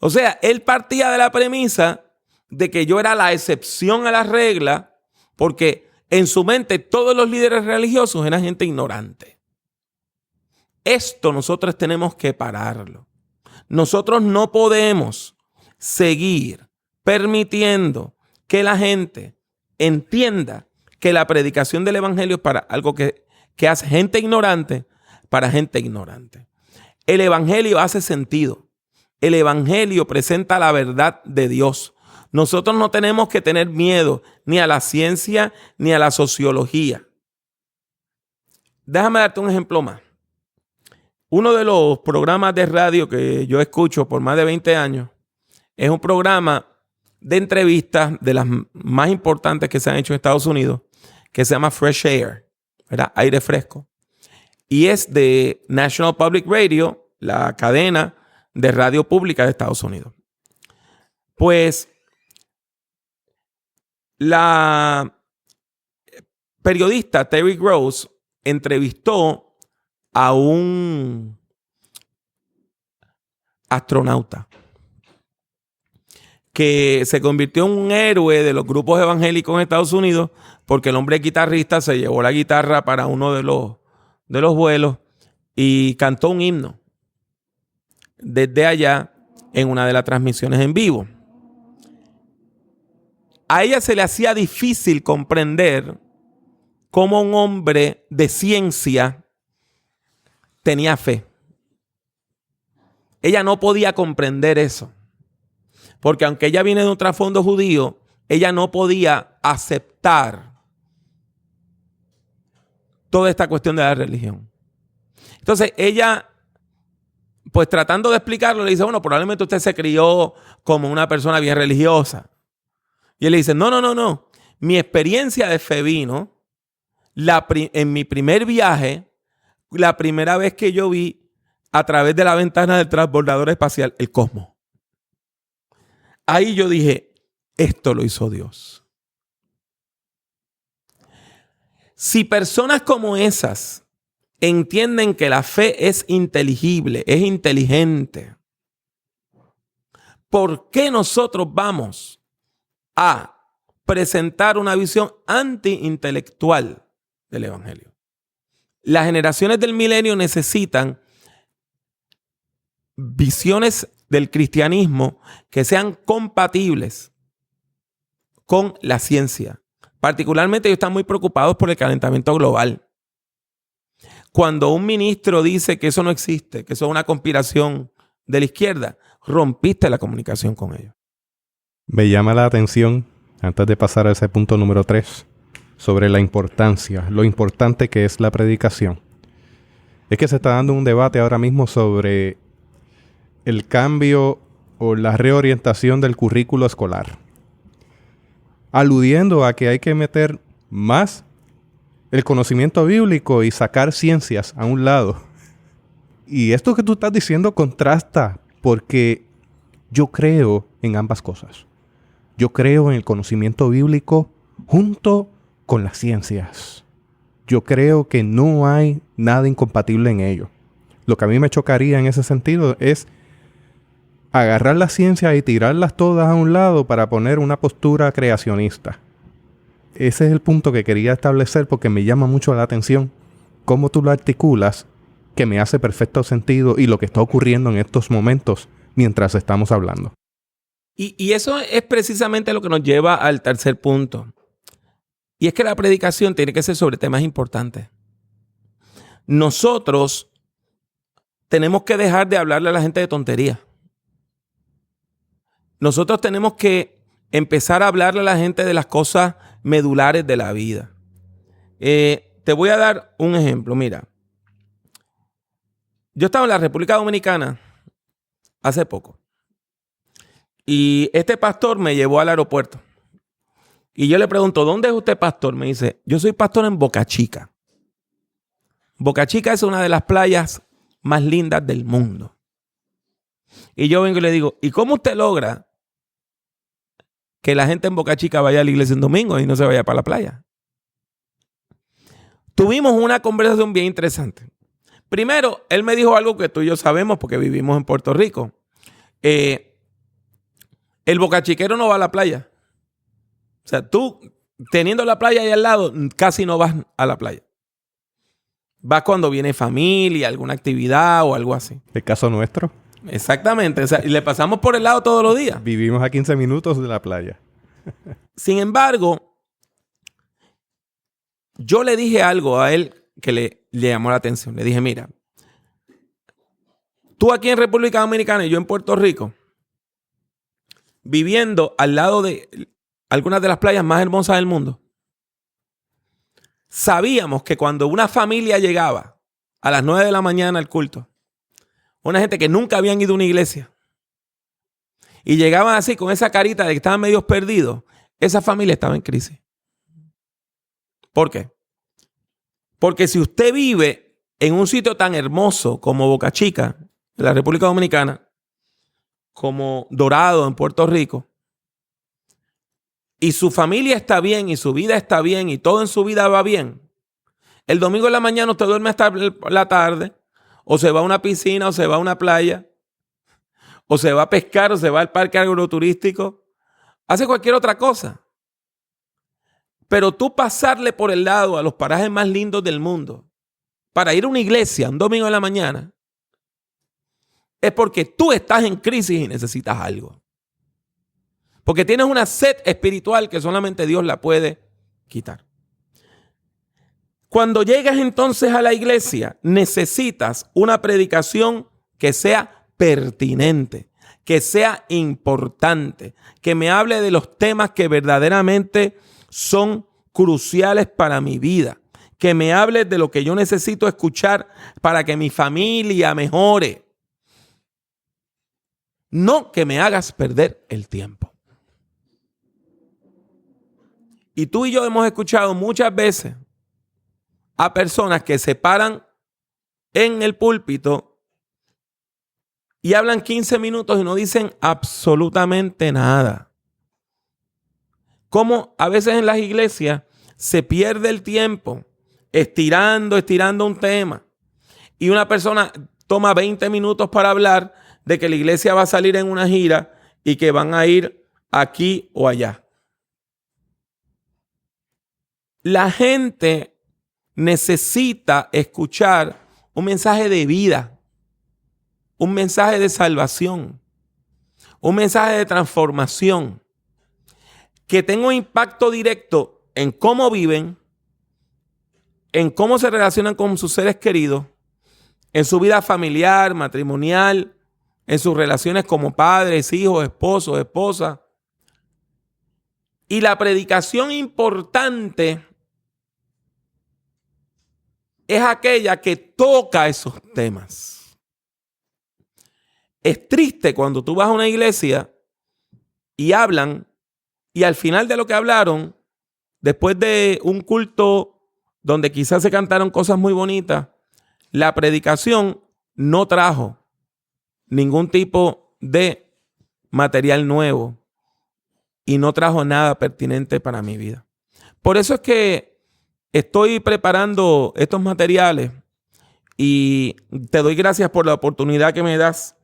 O sea, él partía de la premisa de que yo era la excepción a la regla, porque en su mente todos los líderes religiosos eran gente ignorante. Esto nosotros tenemos que pararlo. Nosotros no podemos seguir permitiendo que la gente entienda que la predicación del evangelio es para algo que hace gente ignorante para gente ignorante. El evangelio hace sentido. El evangelio presenta la verdad de Dios. Nosotros no tenemos que tener miedo ni a la ciencia ni a la sociología. Déjame darte un ejemplo más. Uno de los programas de radio que yo escucho por más de 20 años es un programa de entrevistas de las más importantes que se han hecho en Estados Unidos, que se llama Fresh Air, ¿verdad? Aire fresco. Y es de National Public Radio, la cadena de radio pública de Estados Unidos. Pues la periodista Terry Gross entrevistó a un astronauta que se convirtió en un héroe de los grupos evangélicos en Estados Unidos porque el hombre guitarrista se llevó la guitarra para uno de los vuelos y cantó un himno desde allá en una de las transmisiones en vivo. A ella se le hacía difícil comprender cómo un hombre de ciencia tenía fe. Ella no podía comprender eso. Porque aunque ella viene de un trasfondo judío, ella no podía aceptar toda esta cuestión de la religión. Entonces ella, pues tratando de explicarlo, le dice, bueno, probablemente usted se crió como una persona bien religiosa. Y él le dice, no. Mi experiencia de fe vino en mi primer viaje, la primera vez que yo vi a través de la ventana del transbordador espacial el cosmos. Ahí yo dije, esto lo hizo Dios. Si personas como esas entienden que la fe es inteligible, es inteligente, ¿por qué nosotros vamos a presentar una visión anti-intelectual del evangelio? Las generaciones del milenio necesitan visiones del cristianismo que sean compatibles con la ciencia. Particularmente ellos están muy preocupados por el calentamiento global. Cuando un ministro dice que eso no existe, que eso es una conspiración de la izquierda, rompiste la comunicación con ellos. Me llama la atención, antes de pasar a ese punto número 3, sobre la importancia, lo importante que es la predicación. Es que se está dando un debate ahora mismo sobre el cambio o la reorientación del currículo escolar, aludiendo a que hay que meter más el conocimiento bíblico y sacar ciencias a un lado. Y esto que tú estás diciendo contrasta, porque yo creo en ambas cosas. Yo creo en el conocimiento bíblico junto con las ciencias. Yo creo que no hay nada incompatible en ello. Lo que a mí me chocaría en ese sentido es agarrar la ciencia y tirarlas todas a un lado para poner una postura creacionista. Ese es el punto que quería establecer porque me llama mucho la atención cómo tú lo articulas, que me hace perfecto sentido y lo que está ocurriendo en estos momentos mientras estamos hablando. Y eso es precisamente lo que nos lleva al tercer punto. Y es que la predicación tiene que ser sobre temas importantes. Nosotros tenemos que dejar de hablarle a la gente de tontería. Nosotros tenemos que empezar a hablarle a la gente de las cosas medulares de la vida. Te voy a dar un ejemplo. Mira, yo estaba en la República Dominicana hace poco. Y este pastor me llevó al aeropuerto. Y yo le pregunto, ¿dónde es usted pastor? Me dice, yo soy pastor en Boca Chica. Boca Chica es una de las playas más lindas del mundo. Y yo vengo y le digo, ¿y cómo usted logra que la gente en Boca Chica vaya a la iglesia en domingo y no se vaya para la playa? Tuvimos una conversación bien interesante. Primero, él me dijo algo que tú y yo sabemos porque vivimos en Puerto Rico. El bocachiquero no va a la playa. O sea, tú, teniendo la playa ahí al lado, casi no vas a la playa. Vas cuando viene familia, alguna actividad o algo así. ¿El caso nuestro? Exactamente. O sea, y le pasamos por el lado todos los días. Vivimos a 15 minutos de la playa. Sin embargo, yo le dije algo a él que le llamó la atención. Le dije, mira, Tú aquí en República Dominicana y yo en Puerto Rico, viviendo al lado de algunas de las playas más hermosas del mundo, sabíamos que cuando una familia llegaba a las 9 de la mañana al culto, una gente que nunca habían ido a una iglesia, y llegaban así con esa carita de que estaban medio perdidos, esa familia estaba en crisis. ¿Por qué? Porque si usted vive en un sitio tan hermoso como Boca Chica, en la República Dominicana, como Dorado en Puerto Rico, y su familia está bien, y su vida está bien, y todo en su vida va bien, el domingo en la mañana usted duerme hasta la tarde, o se va a una piscina, o se va a una playa, o se va a pescar, o se va al parque agroturístico, hace cualquier otra cosa. Pero tú pasarle por el lado a los parajes más lindos del mundo para ir a una iglesia un domingo en la mañana es porque tú estás en crisis y necesitas algo. Porque tienes una sed espiritual que solamente Dios la puede quitar. Cuando llegas entonces a la iglesia, necesitas una predicación que sea pertinente, que sea importante, que me hable de los temas que verdaderamente son cruciales para mi vida, que me hable de lo que yo necesito escuchar para que mi familia mejore. No que me hagas perder el tiempo. Y tú y yo hemos escuchado muchas veces a personas que se paran en el púlpito y hablan 15 minutos y no dicen absolutamente nada. Como a veces en las iglesias se pierde el tiempo estirando un tema. Y una persona toma 20 minutos para hablar de que la iglesia va a salir en una gira y que van a ir aquí o allá. La gente necesita escuchar un mensaje de vida, un mensaje de salvación, un mensaje de transformación que tenga un impacto directo en cómo viven, en cómo se relacionan con sus seres queridos, en su vida familiar, matrimonial, en sus relaciones como padres, hijos, esposos, esposas. Y la predicación importante es aquella que toca esos temas. Es triste cuando tú vas a una iglesia y hablan, y al final de lo que hablaron, después de un culto donde quizás se cantaron cosas muy bonitas, la predicación no trajo ningún tipo de material nuevo y no trajo nada pertinente para mi vida. Por eso es que estoy preparando estos materiales y te doy gracias por la oportunidad que me das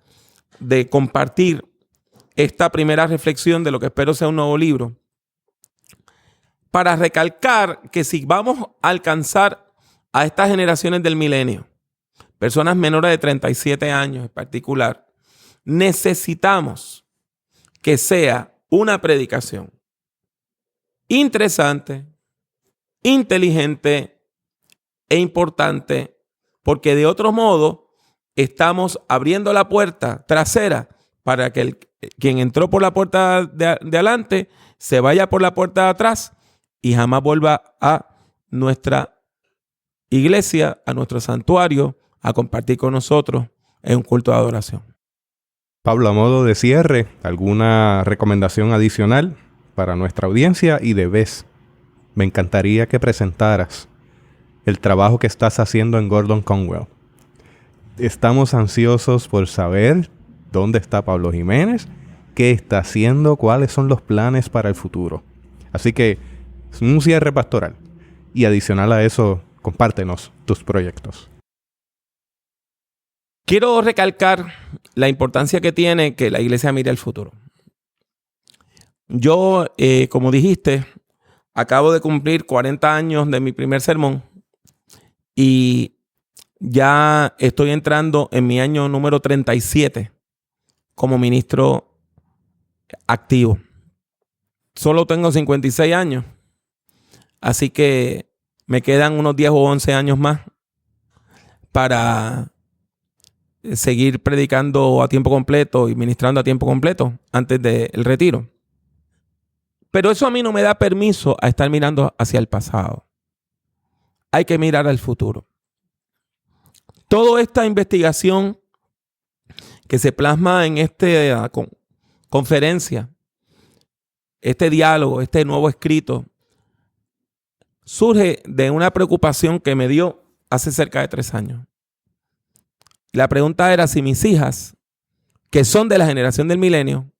de compartir esta primera reflexión de lo que espero sea un nuevo libro, para recalcar que si vamos a alcanzar a estas generaciones del milenio, personas menores de 37 años en particular, necesitamos que sea una predicación interesante, inteligente e importante, porque de otro modo estamos abriendo la puerta trasera para que quien entró por la puerta de adelante se vaya por la puerta de atrás y jamás vuelva a nuestra iglesia, a nuestro santuario, a compartir con nosotros en un culto de adoración. Pablo, a modo de cierre, ¿alguna recomendación adicional para nuestra audiencia? Y de vez, me encantaría que presentaras el trabajo que estás haciendo en Gordon Conwell. Estamos ansiosos por saber dónde está Pablo Jiménez, qué está haciendo, cuáles son los planes para el futuro. Así que, un cierre pastoral. Y adicional a eso, compártenos tus proyectos. Quiero recalcar la importancia que tiene que la iglesia mire al futuro. Yo, como dijiste, acabo de cumplir 40 años de mi primer sermón y ya estoy entrando en mi año número 37 como ministro activo. Solo tengo 56 años, así que me quedan unos 10 o 11 años más para seguir predicando a tiempo completo y ministrando a tiempo completo antes del retiro. Pero eso a mí no me da permiso a estar mirando hacia el pasado. Hay que mirar al futuro. Toda esta investigación que se plasma en esta conferencia, este diálogo, este nuevo escrito, surge de una preocupación que me dio hace cerca de 3 años. La pregunta era si mis hijas, que son de la generación del milenio,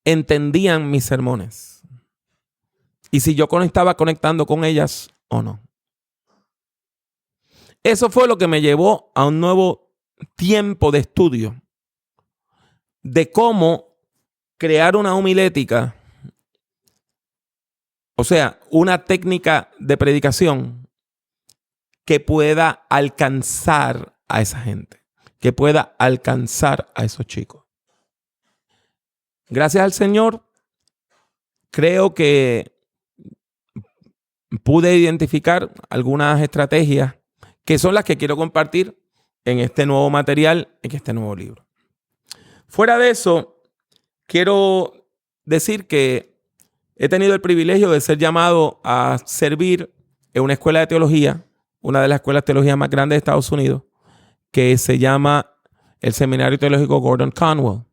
entendían mis sermones. Y si yo estaba conectando con ellas o no. Eso fue lo que me llevó a un nuevo tiempo de estudio de cómo crear una homilética, o sea, una técnica de predicación que pueda alcanzar a esa gente, que pueda alcanzar a esos chicos. Gracias al Señor, creo que pude identificar algunas estrategias que son las que quiero compartir en este nuevo material, en este nuevo libro. Fuera de eso, quiero decir que he tenido el privilegio de ser llamado a servir en una escuela de teología, una de las escuelas de teología más grandes de Estados Unidos, que se llama el Seminario Teológico Gordon Conwell.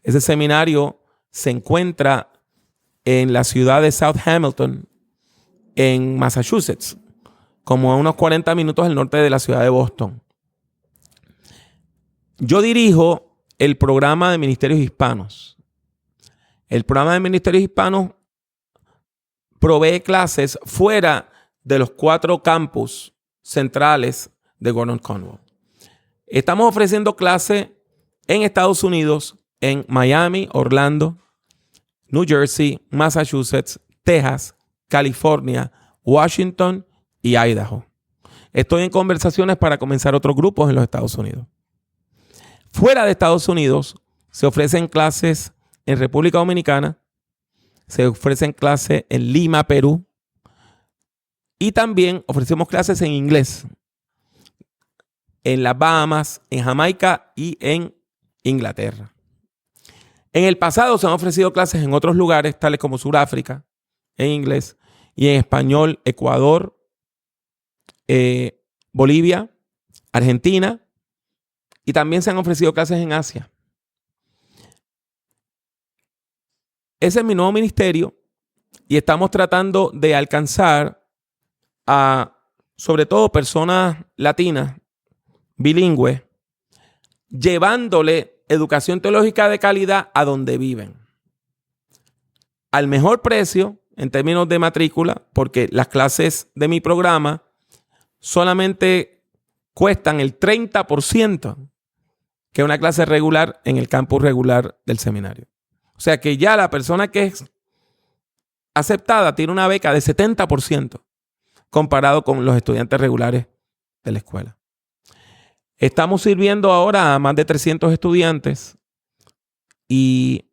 Ese seminario se encuentra en la ciudad de South Hamilton, en Massachusetts, como a unos 40 minutos al norte de la ciudad de Boston. Yo dirijo el programa de Ministerios Hispanos. El programa de Ministerios Hispanos provee clases fuera de los 4 campus centrales de Gordon Conwell. Estamos ofreciendo clases en Estados Unidos, en Miami, Orlando, New Jersey, Massachusetts, Texas, California, Washington y Idaho. Estoy en conversaciones para comenzar otros grupos en los Estados Unidos. Fuera de Estados Unidos se ofrecen clases en República Dominicana, se ofrecen clases en Lima, Perú, y también ofrecemos clases en inglés en las Bahamas, en Jamaica y en Inglaterra. En el pasado se han ofrecido clases en otros lugares, tales como Sudáfrica, en inglés, y en español, Ecuador, Bolivia, Argentina, y también se han ofrecido clases en Asia. Ese es mi nuevo ministerio y estamos tratando de alcanzar a, sobre todo, personas latinas, bilingües, llevándole educación teológica de calidad a donde viven. Al mejor precio en términos de matrícula, porque las clases de mi programa solamente cuestan el 30% que una clase regular en el campus regular del seminario. O sea que ya la persona que es aceptada tiene una beca de 70% comparado con los estudiantes regulares de la escuela. Estamos sirviendo ahora a más de 300 estudiantes y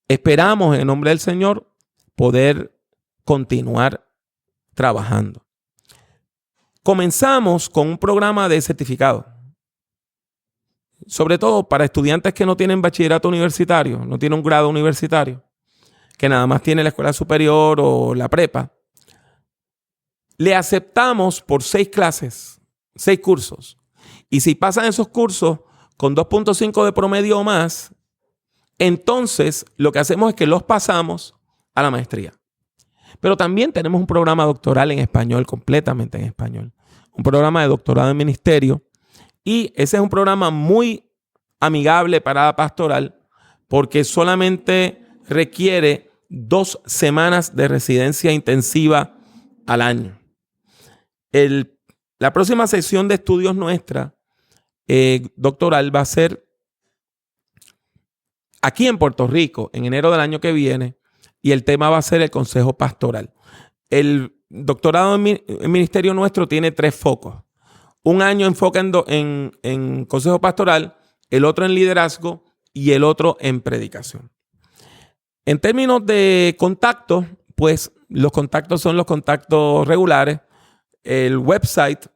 esperamos en el nombre del Señor poder continuar trabajando. Comenzamos con un programa de certificado, sobre todo para estudiantes que no tienen bachillerato universitario, no tienen un grado universitario, que nada más tiene la escuela superior o la prepa. Le aceptamos por 6 clases, 6 cursos. Y si pasan esos cursos con 2.5 de promedio o más, entonces lo que hacemos es que los pasamos a la maestría. Pero también tenemos un programa doctoral en español, completamente en español. Un programa de doctorado en ministerio. Y ese es un programa muy amigable para la pastoral porque solamente requiere 2 semanas de residencia intensiva al año. La próxima sesión de estudios nuestra doctoral va a ser aquí en Puerto Rico en enero del año que viene y el tema va a ser el consejo pastoral. El doctorado en ministerio nuestro tiene 3 focos. Un año enfoca en consejo pastoral, el otro en liderazgo y el otro en predicación. En términos de contactos, pues los contactos son los contactos regulares. El website,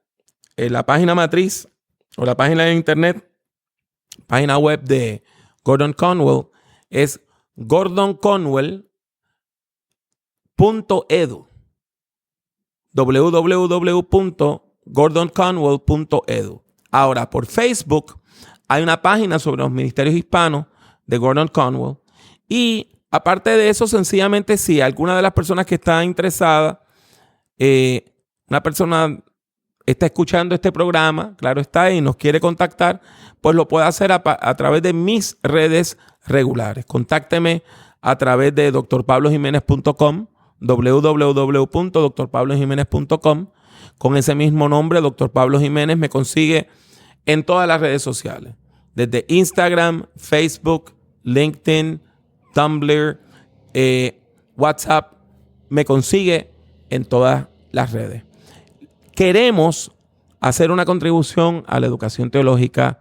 la página matriz o la página de internet, página web de Gordon Conwell, es gordonconwell.edu. www.gordonconwell.edu. Ahora, por Facebook hay una página sobre los ministerios hispanos de Gordon Conwell. Y aparte de eso, sencillamente, si alguna de las personas que está interesada, una persona está escuchando este programa, claro está, y nos quiere contactar, pues lo puede hacer a través de mis redes regulares. Contácteme a través de drpablojimenez.com, www.drpablojimenez.com. Con ese mismo nombre, Dr. Pablo Jiménez, me consigue en todas las redes sociales, desde Instagram, Facebook, LinkedIn, Tumblr, WhatsApp, me consigue en todas las redes. Queremos hacer una contribución a la educación teológica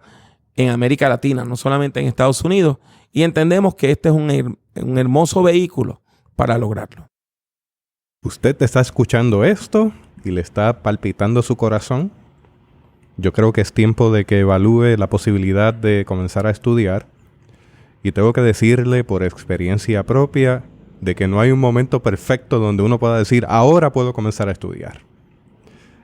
en América Latina, no solamente en Estados Unidos, y entendemos que este es un hermoso vehículo para lograrlo. ¿Usted está escuchando esto y le está palpitando su corazón? Yo creo que es tiempo de que evalúe la posibilidad de comenzar a estudiar. Y tengo que decirle por experiencia propia de que no hay un momento perfecto donde uno pueda decir, ahora puedo comenzar a estudiar.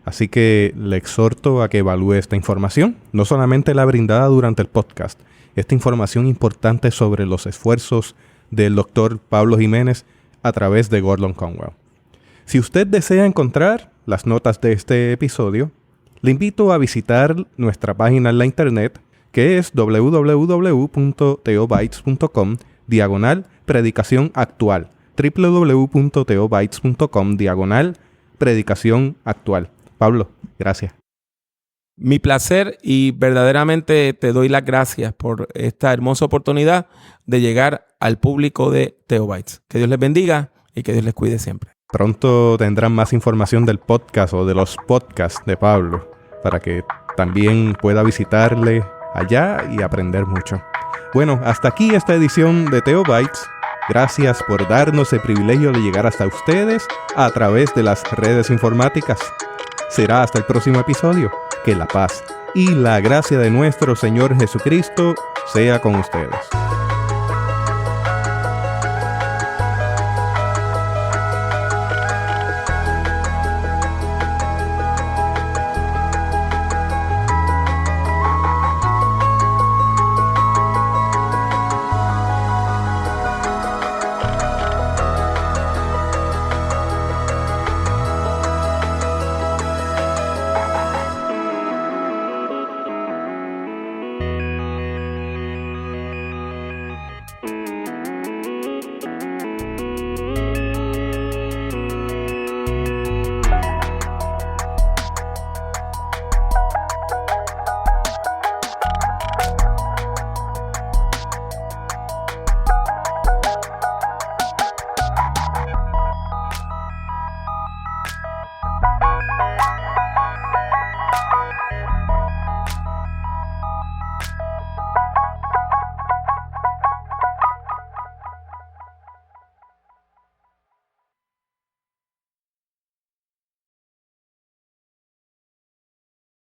Así que le exhorto a que evalúe esta información, no solamente la brindada durante el podcast, esta información importante sobre los esfuerzos del Dr. Pablo Jiménez a través de Gordon Conwell. Si usted desea encontrar las notas de este episodio, le invito a visitar nuestra página en la internet, que es www.theobites.com/predicación actual. www.theobites.com/predicación actual. Pablo, gracias. Mi placer, y verdaderamente te doy las gracias por esta hermosa oportunidad de llegar al público de Theobites. Que Dios les bendiga y que Dios les cuide siempre. Pronto tendrán más información del podcast o de los podcasts de Pablo para que también pueda visitarle allá y aprender mucho. Bueno, hasta aquí esta edición de Theobites. Gracias por darnos el privilegio de llegar hasta ustedes a través de las redes informáticas. Será hasta el próximo episodio. Que la paz y la gracia de nuestro Señor Jesucristo sea con ustedes.